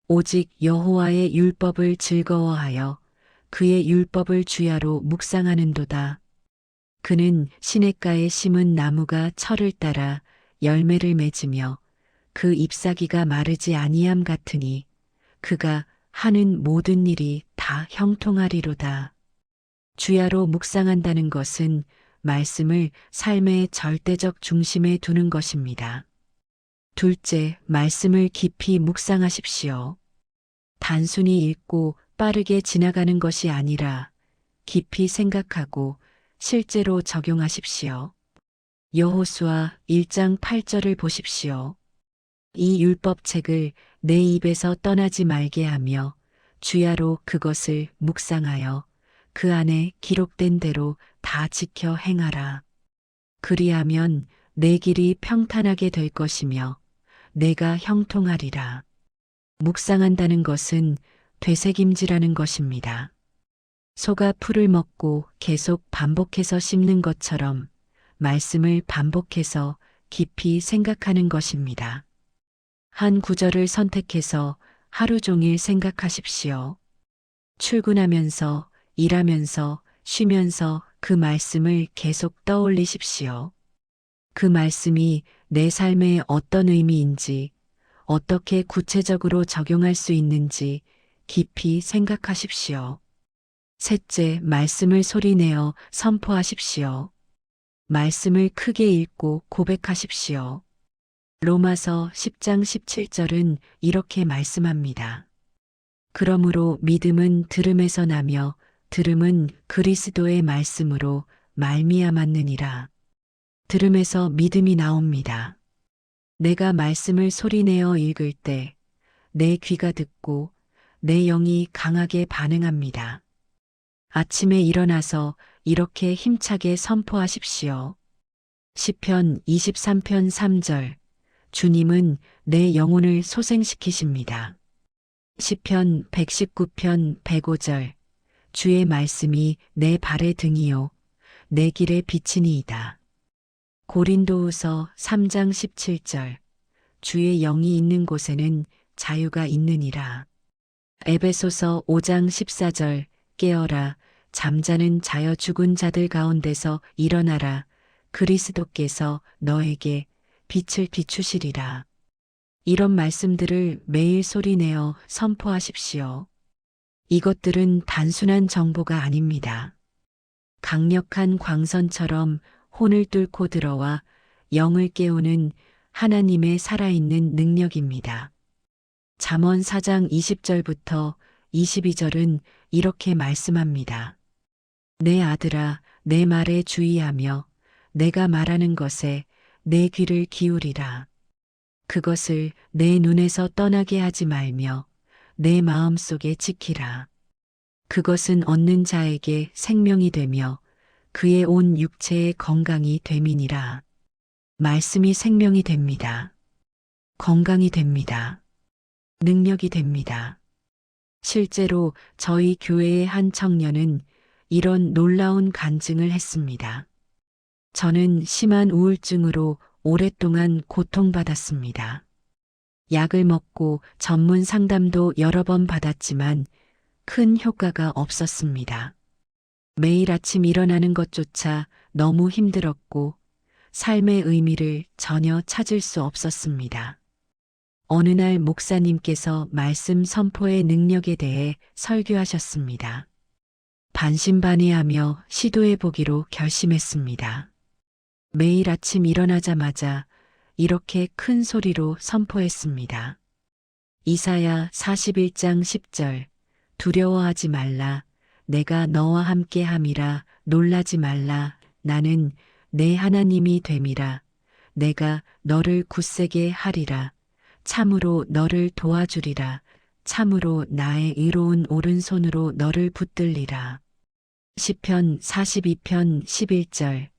오직 여호와의 율법을 즐거워하여 그의 율법을 주야로 묵상하는도다. 그는 시냇가에 심은 나무가 철을 따라 열매를 맺으며 그 잎사귀가 마르지 아니함 같으니 그가 하는 모든 일이 다 형통하리로다. 주야로 묵상한다는 것은 말씀을 삶의 절대적 중심에 두는 것입니다. 둘째, 말씀을 깊이 묵상하십시오. 단순히 읽고 빠르게 지나가는 것이 아니라 깊이 생각하고 실제로 적용하십시오. 여호수아 1장 8절을 보십시오. 이 율법책을 내 입에서 떠나지 말게 하며 주야로 그것을 묵상하여 그 안에 기록된 대로 다 지켜 행하라. 그리하면 내 길이 평탄하게 될 것이며 내가 형통하리라. 묵상한다는 것은 되새김질하는 것입니다. 소가 풀을 먹고 계속 반복해서 씹는 것처럼 말씀을 반복해서 깊이 생각하는 것입니다. 한 구절을 선택해서 하루 종일 생각하십시오. 출근하면서, 일하면서, 쉬면서 그 말씀을 계속 떠올리십시오. 그 말씀이 내 삶에 어떤 의미인지, 어떻게 구체적으로 적용할 수 있는지 깊이 생각하십시오. 셋째, 말씀을 소리내어 선포하십시오. 말씀을 크게 읽고 고백하십시오. 로마서 10장 17절은 이렇게 말씀합니다. 그러므로 믿음은 들음에서 나며 들음은 그리스도의 말씀으로 말미암았느니라. 들음에서 믿음이 나옵니다. 내가 말씀을 소리내어 읽을 때 내 귀가 듣고 내 영이 강하게 반응합니다. 아침에 일어나서 이렇게 힘차게 선포하십시오. 시편 23편 3절. 주님은 내 영혼을 소생시키십니다. 시편 119편 105절. 주의 말씀이 내 발의 등이요 내 길의 빛이니이다. 고린도후서 3장 17절. 주의 영이 있는 곳에는 자유가 있느니라. 에베소서 5장 14절. 깨어라 잠자는 자여 죽은 자들 가운데서 일어나라. 그리스도께서 너에게 빛을 비추시리라. 이런 말씀들을 매일 소리내어 선포하십시오. 이것들은 단순한 정보가 아닙니다. 강력한 광선처럼 혼을 뚫고 들어와 영을 깨우는 하나님의 살아있는 능력입니다. 잠언 4장 20절부터 22절은 이렇게 말씀합니다. 내 아들아, 내 말에 주의하며 내가 말하는 것에 내 귀를 기울이라. 그것을 내 눈에서 떠나게 하지 말며 내 마음속에 지키라. 그것은 얻는 자에게 생명이 되며 그의 온 육체의 건강이 됨이니라. 말씀이 생명이 됩니다. 건강이 됩니다. 능력이 됩니다. 실제로 저희 교회의 한 청년은 이런 놀라운 간증을 했습니다. 저는 심한 우울증으로 오랫동안 고통받았습니다. 약을 먹고 전문 상담도 여러 번 받았지만 큰 효과가 없었습니다. 매일 아침 일어나는 것조차 너무 힘들었고 삶의 의미를 전혀 찾을 수 없었습니다. 어느 날 목사님께서 말씀 선포의 능력에 대해 설교하셨습니다. 반신반의하며 시도해 보기로 결심했습니다. 매일 아침 일어나자마자 이렇게 큰 소리로 선포했습니다. 이사야 41장 10절. 두려워하지 말라. 내가 너와 함께 함이라. 놀라지 말라. 나는 내 하나님이 됨이라. 내가 너를 굳세게 하리라. 참으로 너를 도와주리라. 참으로 나의 의로운 오른손으로 너를 붙들리라. 시편 42편 11절.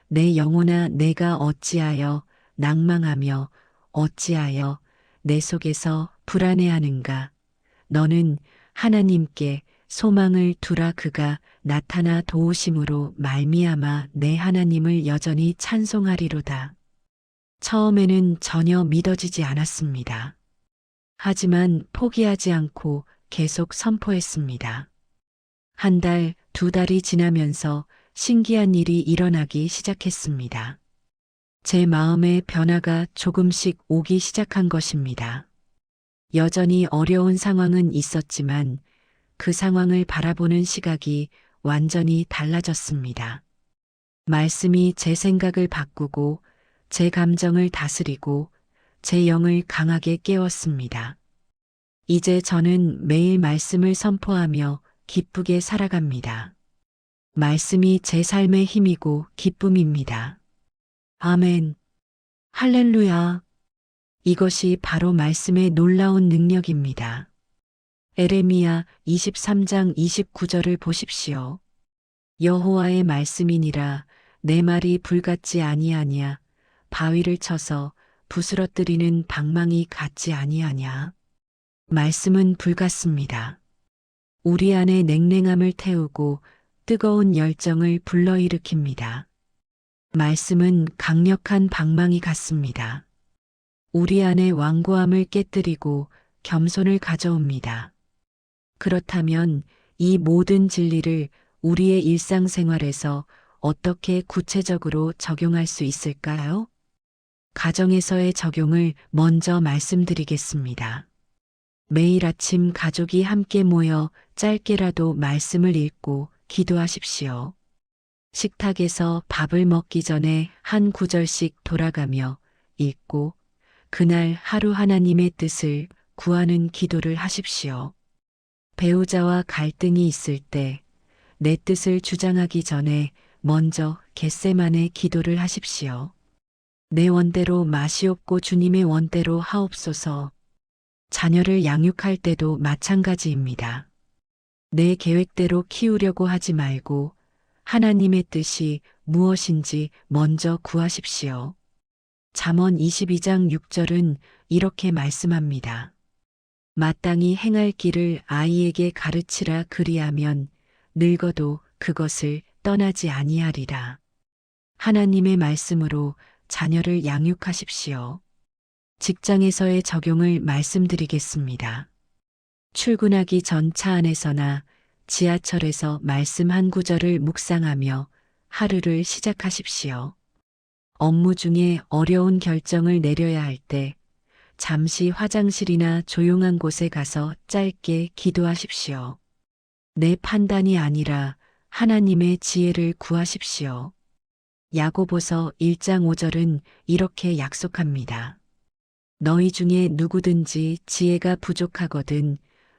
내 영혼아 내가 어찌하여 낭망하며 어찌하여 내 속에서 불안해하는가. 너는 하나님께 소망을 두라. 그가 나타나 도우심으로 말미암아 내 하나님을 여전히 찬송하리로다. 처음에는 전혀 믿어지지 않았습니다. 하지만 포기하지 않고 계속 선포했습니다. 한 달, 두 달이 지나면서 신기한 일이 일어나기 시작했습니다. 제 마음의 변화가 조금씩 오기 시작한 것입니다. 여전히 어려운 상황은 있었지만 그 상황을 바라보는 시각이 완전히 달라졌습니다. 말씀이 제 생각을 바꾸고 제 감정을 다스리고 제 영을 강하게 깨웠습니다. 이제 저는 매일 말씀을 선포하며 기쁘게 살아갑니다. 말씀이 제 삶의 힘이고 기쁨입니다. 아멘. 할렐루야. 이것이 바로 말씀의 놀라운 능력입니다. 에레미야 23장 29절을 보십시오. 여호와의 말씀이니라. 내 말이 불같지 아니하냐. 바위를 쳐서 부스러뜨리는 방망이 같지 아니하냐. 말씀은 불같습니다. 우리 안에 냉랭함을 태우고 뜨거운 열정을 불러일으킵니다. 말씀은 강력한 방망이 같습니다. 우리 안에 완고함을 깨뜨리고 겸손을 가져옵니다. 그렇다면 이 모든 진리를 우리의 일상생활에서 어떻게 구체적으로 적용할 수 있을까요? 가정에서의 적용을 먼저 말씀드리겠습니다. 매일 아침 가족이 함께 모여 짧게라도 말씀을 읽고 기도하십시오. 식탁에서 밥을 먹기 전에 한 구절씩 돌아가며 읽고 그날 하루 하나님의 뜻을 구하는 기도를 하십시오. 배우자와 갈등이 있을 때 내 뜻을 주장하기 전에 먼저 겟세마네 기도를 하십시오. 내 원대로 마시옵고 주님의 원대로 하옵소서. 자녀를 양육할 때도 마찬가지입니다. 내 계획대로 키우려고 하지 말고 하나님의 뜻이 무엇인지 먼저 구하십시오. 잠언 22장 6절은 이렇게 말씀합니다. 마땅히 행할 길을 아이에게 가르치라 그리하면 늙어도 그것을 떠나지 아니하리라. 하나님의 말씀으로 자녀를 양육하십시오. 직장에서의 적용을 말씀드리겠습니다. 출근하기 전 차 안에서나 지하철에서 말씀 한 구절을 묵상하며 하루를 시작하십시오. 업무 중에 어려운 결정을 내려야 할 때 잠시 화장실이나 조용한 곳에 가서 짧게 기도하십시오. 내 판단이 아니라 하나님의 지혜를 구하십시오. 야고보서 1장 5절은 이렇게 약속합니다. 너희 중에 누구든지 지혜가 부족하거든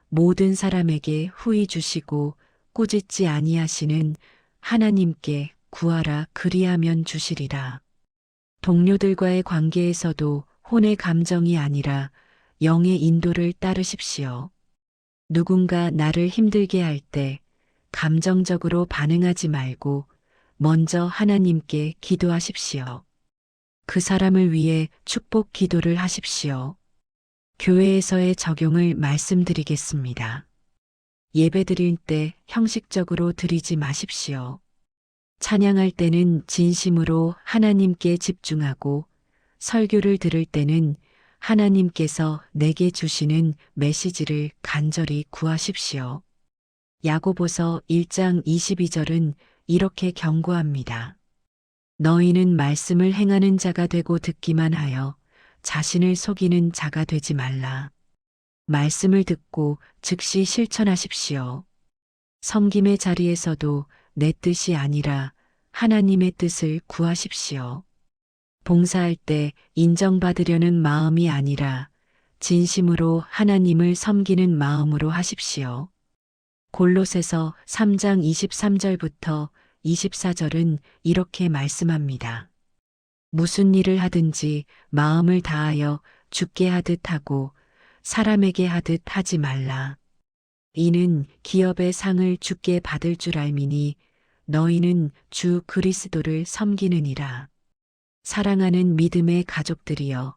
모든 사람에게 후히 주시고 꾸짖지 아니하시는 하나님께 구하라 그리하면 주시리라. 동료들과의 관계에서도 혼의 감정이 아니라 영의 인도를 따르십시오. 누군가 나를 힘들게 할 때 감정적으로 반응하지 말고 먼저 하나님께 기도하십시오. 그 사람을 위해 축복 기도를 하십시오. 교회에서의 적용을 말씀드리겠습니다. 예배 드릴 때 형식적으로 드리지 마십시오. 찬양할 때는 진심으로 하나님께 집중하고 설교를 들을 때는 하나님께서 내게 주시는 메시지를 간절히 구하십시오. 야고보서 1장 22절은 이렇게 경고합니다. 너희는 말씀을 행하는 자가 되고 듣기만 하여 자신을 속이는 자가 되지 말라. 말씀을 듣고 즉시 실천하십시오. 섬김의 자리에서도 내 뜻이 아니라 하나님의 뜻을 구하십시오. 봉사할 때 인정받으려는 마음이 아니라 진심으로 하나님을 섬기는 마음으로 하십시오. 골로새서 3장 23절부터 24절은 이렇게 말씀합니다. 무슨 일을 하든지 마음을 다하여 주께 하듯 하고 사람에게 하듯 하지 말라. 이는 기업의 상을 주께 받을 줄 알미니 너희는 주 그리스도를 섬기느니라. 사랑하는 믿음의 가족들이여,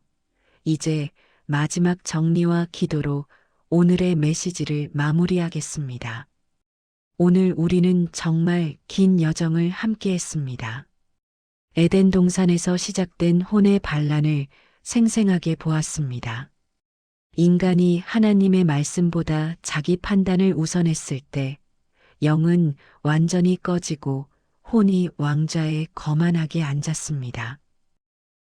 이제 마지막 정리와 기도로 오늘의 메시지를 마무리하겠습니다. 오늘 우리는 정말 긴 여정을 함께 했습니다. 에덴 동산에서 시작된 혼의 반란을 생생하게 보았습니다. 인간이 하나님의 말씀보다 자기 판단을 우선했을 때 영은 완전히 꺼지고 혼이 왕좌에 거만하게 앉았습니다.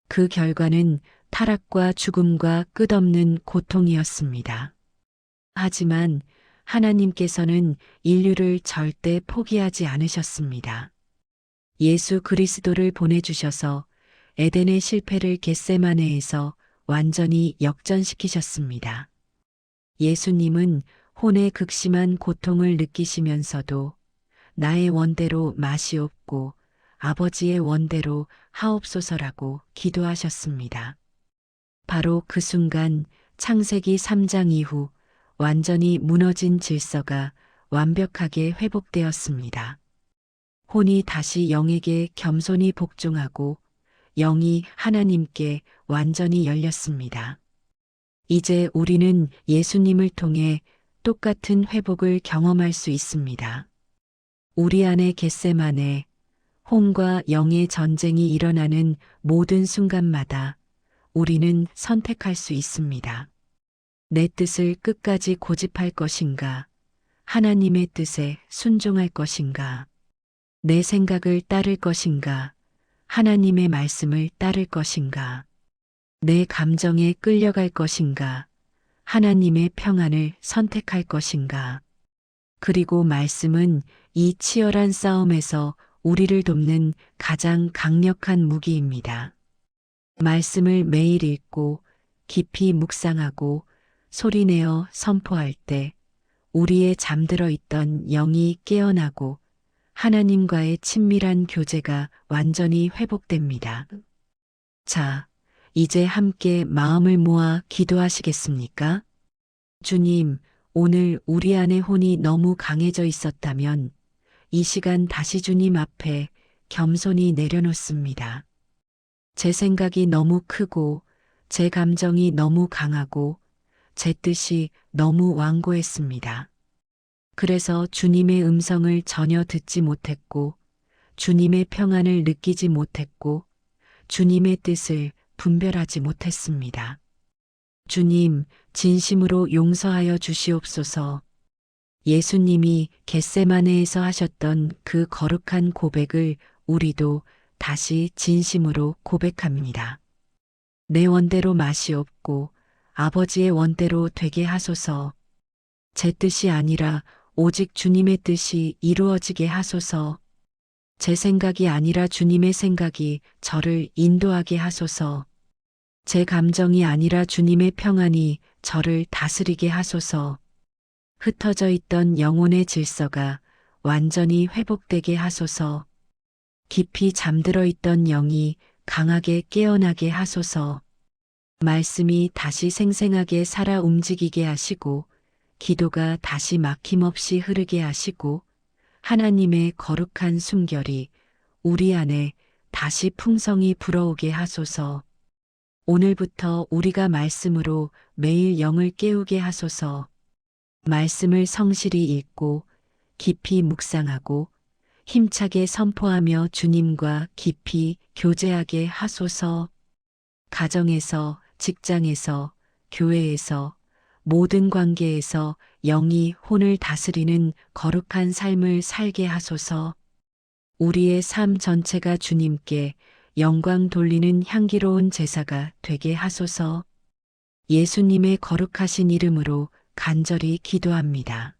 그 결과는 타락과 죽음과 끝없는 고통이었습니다. 하지만 하나님께서는 인류를 절대 포기하지 않으셨습니다. 예수 그리스도를 보내주셔서 에덴의 실패를 겟세마네에서 완전히 역전시키셨습니다. 예수님은 혼의 극심한 고통을 느끼시면서도 나의 원대로 마시옵고 아버지의 원대로 하옵소서라고 기도하셨습니다. 바로 그 순간 창세기 3장 이후 완전히 무너진 질서가 완벽하게 회복되었습니다. 혼이 다시 영에게 겸손히 복종하고 영이 하나님께 완전히 열렸습니다. 이제 우리는 예수님을 통해 똑같은 회복을 경험할 수 있습니다. 우리 안에 겟세마네, 혼과 영의 전쟁이 일어나는 모든 순간마다 우리는 선택할 수 있습니다. 내 뜻을 끝까지 고집할 것인가? 하나님의 뜻에 순종할 것인가? 내 생각을 따를 것인가? 하나님의 말씀을 따를 것인가? 내 감정에 끌려갈 것인가? 하나님의 평안을 선택할 것인가? 그리고 말씀은 이 치열한 싸움에서 우리를 돕는 가장 강력한 무기입니다. 말씀을 매일 읽고 깊이 묵상하고 소리내어 선포할 때 우리의 잠들어 있던 영이 깨어나고 하나님과의 친밀한 교제가 완전히 회복됩니다. 자, 이제 함께 마음을 모아 기도하시겠습니까? 주님, 오늘 우리 안의 혼이 너무 강해져 있었다면 이 시간 다시 주님 앞에 겸손히 내려놓습니다. 제 생각이 너무 크고 제 감정이 너무 강하고 제 뜻이 너무 완고했습니다. 그래서 주님의 음성을 전혀 듣지 못했고 주님의 평안을 느끼지 못했고 주님의 뜻을 분별하지 못했습니다. 주님, 진심으로 용서하여 주시옵소서. 예수님이 겟세마네에서 하셨던 그 거룩한 고백을 우리도 다시 진심으로 고백합니다. 내 원대로 맛이 없고 아버지의 원대로 되게 하소서. 제 뜻이 아니라 오직 주님의 뜻이 이루어지게 하소서. 제 생각이 아니라 주님의 생각이 저를 인도하게 하소서. 제 감정이 아니라 주님의 평안이 저를 다스리게 하소서. 흩어져 있던 영혼의 질서가 완전히 회복되게 하소서. 깊이 잠들어 있던 영이 강하게 깨어나게 하소서. 말씀이 다시 생생하게 살아 움직이게 하시고 기도가 다시 막힘없이 흐르게 하시고 하나님의 거룩한 숨결이 우리 안에 다시 풍성히 불어오게 하소서. 오늘부터 우리가 말씀으로 매일 영을 깨우게 하소서. 말씀을 성실히 읽고 깊이 묵상하고 힘차게 선포하며 주님과 깊이 교제하게 하소서. 가정에서, 직장에서, 교회에서, 모든 관계에서 영이 혼을 다스리는 거룩한 삶을 살게 하소서. 우리의 삶 전체가 주님께 영광 돌리는 향기로운 제사가 되게 하소서. 예수님의 거룩하신 이름으로 간절히 기도합니다.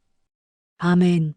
아멘.